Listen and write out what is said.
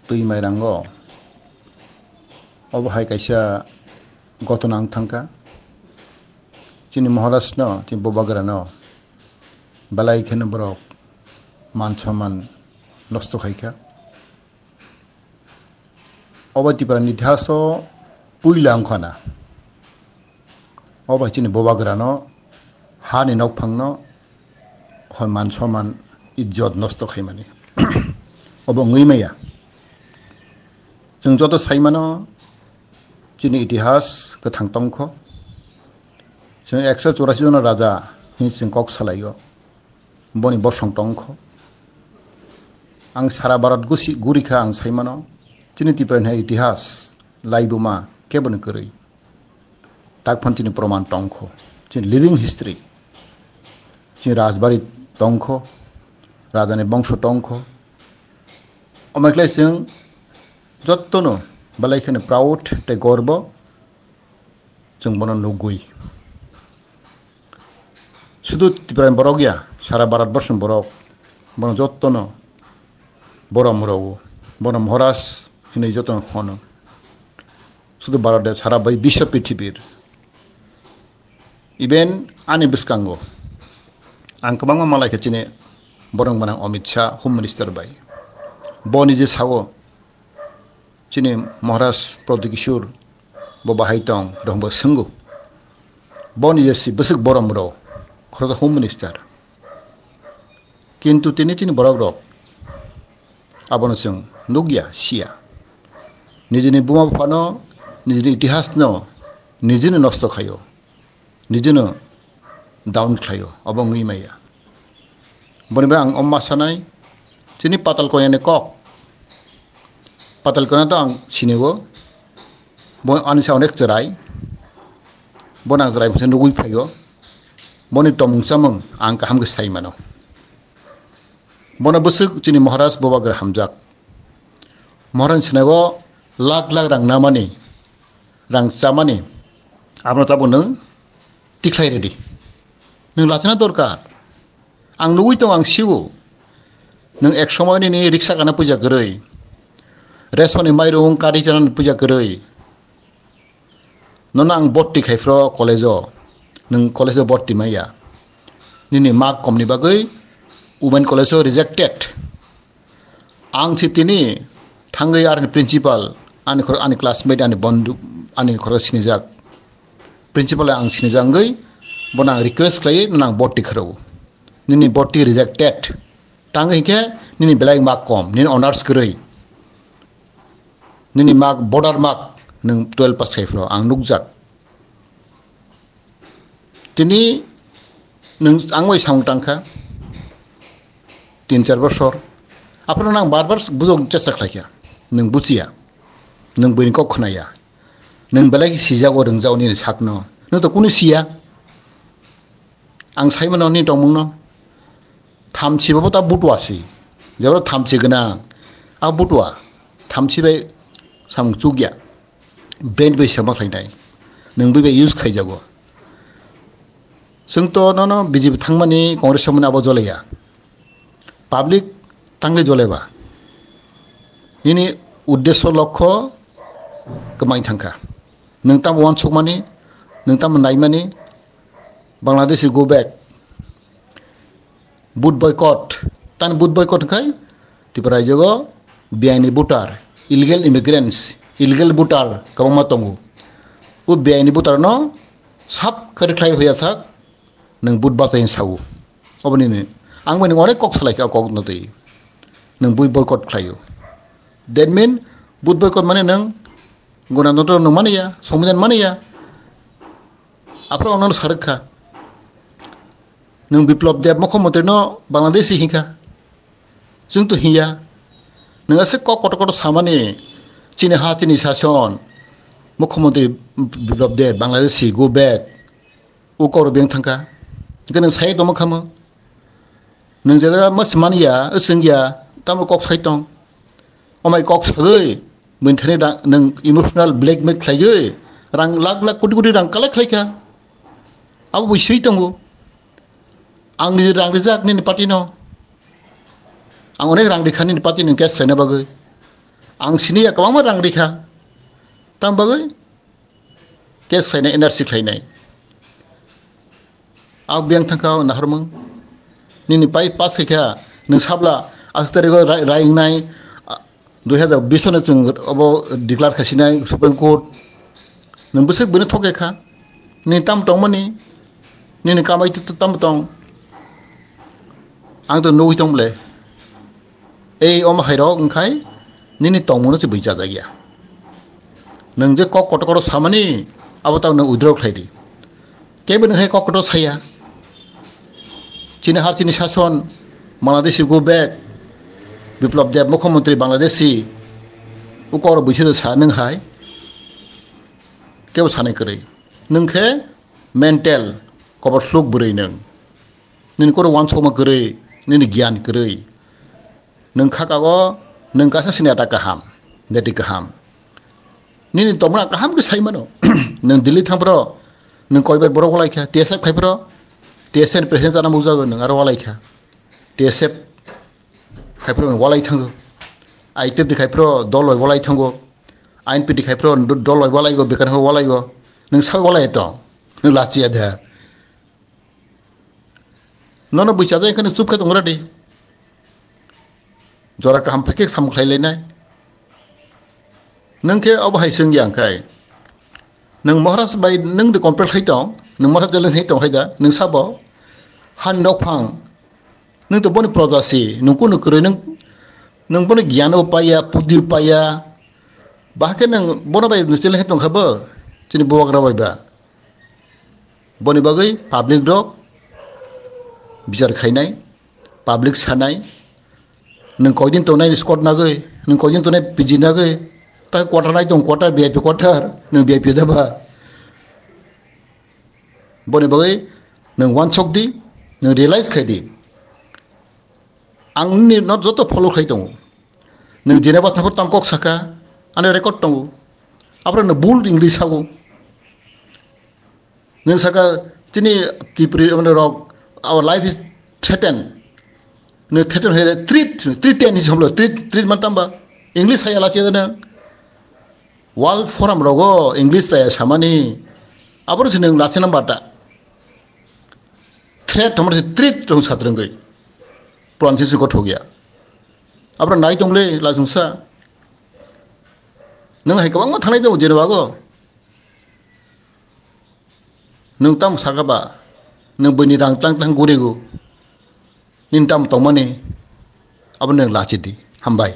tui mai rango obahai kaisa gotona ang thangka chini Maharashtra no chini bobagra no balai khene borok মান সম্মান নষ্ট খাইকা অবতিপারা নিধাস পুইলা অংখানা অবাচিনি ববাগ্রানো হানি knock ফাংনো হয় মান সম্মান ইজ্জত নষ্ট খাইমানি অব ngैमाया जों जत साइमानो चिनि इतिहास गोथां तंख जों 184 जन राजा जों कक सालायो बनि बसं तंख आं सारा भारत गुरिखा आं साइमानो चिनि तिप्रान इतिहास लाइबुमा केबन करै ताकफान चिनि प्रमाण तंख चिनि लिविंग हिस्ट्री चिनि राजबारी तंख राजानि बंश तंख अमाइक्लाय जों जत्तनो बालायखने प्राउड ते गर्व जों बनो नुगुइ शुधु तिप्रान बरक गया सारा भारत वर्ष बरक बनो जत्तनो बरम राव बनो महाराज हिनै जत्तनो हनो शुधु भारत सारा बै विश्व पृथ्वीर इवेन आनि बिस्कांगो आं गोबां मालायखौ चिनि बरं गोनां अमित शाह होम मिनिस्टार बाय बनि जे सावो चिनि महाराज प्रदीप किशोर बाहाय दं रंबो सोंगो बनि जे सि बसुक बरम राव खरजा होम मिनिस्टार किन्तु तिनि चिनि बरक रक आबनो जों नुगिया सिया निजिनि बुमा फानो निजिनि इतिहास न निजिनो नष्ट खायो निजिनो डाउन खायो अब ngैमाया बनिबा आं अम्मा सानाय चिनि पाताल कयाने कक पाताल कना तो आं सिनेगो बन आनिसा अनेक चराय बना जराय फसे नुगुइ फायो बनि तमुं चामुं आं काहाम गोसाय मानो बना बसुक चिनि महाराज बबाग्र हामजाक महाराज सिनागो लाख लाख रां नामानि रां चामानि आबनो ताबो नों तिख्लाय रेडि नों लाचना दरकार आं नुगुइ दं आं सिगो नों एक समयनि नि रिक्सा गाना पूजा गरै रेसनि माइरं कारि जानानै पूजा गरै नन आं बट्टी खाइफ्र कलेजो नों कलेजो बट्टी माया निनि मार्क कमनि बागै वुमेन कलेजो रिजेक्टेड आं सितिनि थांगै आरनि प्रिन्सिपाल आनि क्लासमेट आनि बन्धु आनि खर सिनिजाक प्रिन्सिपाल आं सिनिजांगै बना रिक्वेस्ट खालायो नों बट्टी खरौ निनि बट्टी रिजेक्टेड तांगै के निनि बेलाय मार्क कम निनि अनार्स गरै निनि मार्क बर्डार मार्क नों 12 पास खाइफ्र आं नुगजाक तिनि नों आं मै सांतांखा 3-4 बছর आपनो नां बार बुजों चेष्टा खालाया नों बुजिया नों बैनिखौ खोनाया नों बेलाय सिजागो रोंजाव नि साकनो नों तो कुनु सिया आं साइमोनाव नि दंमोन थामसिबाबो ता बुटवासि जेब्ला थामसि गोनां आ बुटवा थामसिबाय साम जुगिया ब्रेन बै सामा खायनाय नों बै इउज खायजागो जोंथ' न बिजेपि थांमानि कंग्रेस मोन आबो जलाया पाब्लिक थांगे जलेबा इनि उद्देश्य लक्ष्य गोमाय थांखा नोंताम वान सकमानि नोंताम नायमानि बांलादेश गो बैक बुट बयकट तान बुट बयकट खाय तिपराय जगो बेआइनि बुटार इलिगेल इमिग्रेन्ट्स इलिगेल बुटार कबमा तंगु उ बेआइनि बुटार न साब खरिख्लाय होया थाक नों बुट बाजायन सावो अबनिनो आं माने अनेक कक सालायखा कक नदै नों बुट बयकट खायो दैट मीन बुट बयकट माने नों गनानतर न मानिया संविधान मानिया आफ्रो अनन सारखा नों बिप्लब देब मुख्यमंत्री न बांलादेश हिंखा जों तो हिया नोंसो कट कट सामानि चिनि हा चिनि शासन मुख्यमंत्री बिप्लब देब बांलादेश गो बैक उ कर बें थांखा गनों साय दम खामो नों जरा मस मानिया असंगिया ताम कक साइटं अमाय कक सगै मोनथाने नों इमोशनल ब्लैकमेल खायो रां लाख लाख कोटी रां कालेक्ट खालायखा आबो बैसै दंगो आंनि रां रिजाकनि पार्टी न आं अनेक रां देखा पार्टी नों केस खालायनो बागै आं सिनिया गोबां रां रैखा तां बागै केस खालायनाय एनआरसि खालायनाय आं बेंक थांखा नाहरमों निनि पास खायखा नों साब्ला आस्तारिखौ रायनाय 2020 नो जों अब डिक्लार खासिनाय सुप्रिम कोर्ट नों बोसोर बोनो थगायखा नि ताम दं माने निनि कामाय ताम दं आं तो नौहि दंले ए अम हायराव ओंखाय निनि तंमोनो जे बैजाजा गैया नों जे कक कटकट सामानि आबो नों उद्र खायदि केबो नोंहाय कक कटक साया चीन हारचिनि शासन बांलादेशी गो बैक विप्लव देव मुख्यमंत्री बांलादेशी उकर बैसो सा नोंहाय केबो सानाय करै नोंखे मेंटेल कबर फ्लुक बुरै नों कोर वान समा करै नोंनि गियान करै नों खागागो नों गासा सिनाटा गाहाम बेदि गाहाम निनि तमना गाहाम गोसायमोन नों दिल्ली थांब्र नों कयबार बर' गलायखा टीएसएफ खायब्र टीएसएफ प्रेसिडेंट जाना बुजागो नों आरो गलायखा टीएसएफ खायब्र गलाय थांगो आईपीएफ खायब्र दल गलाय थांगो आईएनपी खायब्र दल गलायगो बेकार गलायगो नों सा गलायत नों लाचिया दे नों बैसाजा इखनो चुपखा दंरा दे जरा गाहाम फेके सामख्लायलायनाय नोंखे अबहाय सोंगिया ओंखाय नों महाराज बाय नों दे कमप्लेट खायदों नों महाराज चेलेन्ज हैदों खायदा नों साबो हान नफां नों तो बनि प्रजासि नोंखौ नोकरै नों बनि गियान उपाया बुद्धि उपाया बाहाके नों बनि बाय चेलेन्ज हैदों खाबो जोंनि बवाग्रा बायबा बनि बागै पाब्लिक रक बिचार खायनाय पाब्लिक सानाय नों कयदिन तो नाय स्कट नागै नों कयदिन तो नाय पिजि नागै ता क्वार्टर नाय दं क्वार्टर वीआईपी क्वार्टर नों वीआईपी दाबा बनि बागै नों वान सक दी नों रियलाइज खायदी आंनि नट जत फलो खायदों नों जेनेबा थाफोर तामकक साका आने रेकर्ड दं आप्रा नों बुल इंग्लिश हागो नों साका तिनि तिप्रि रक आवर लाइफ इज थ्रेटेन नों थ्रेटेन है ट्रीट टेन हिस हमलो ट्रीट मानतामबा इंग्लिश हाया लासे नों वर्ल्ड फोराम रगो इंग्लिश जाया सामानि आबर से नों लासे नाम्बार थ्रेट हमर ट्रीट दं साद्रंगै प्लानसिस गथ' गैया आब्रा नाय दंलै लाजुंसा नों हाय गोबां थांनाय दं जेनेबागो नों ताम सागाबा नों बैनि रां तां तां गुरेगो निन ताम तमाने अब नों लाचिदि हामबाय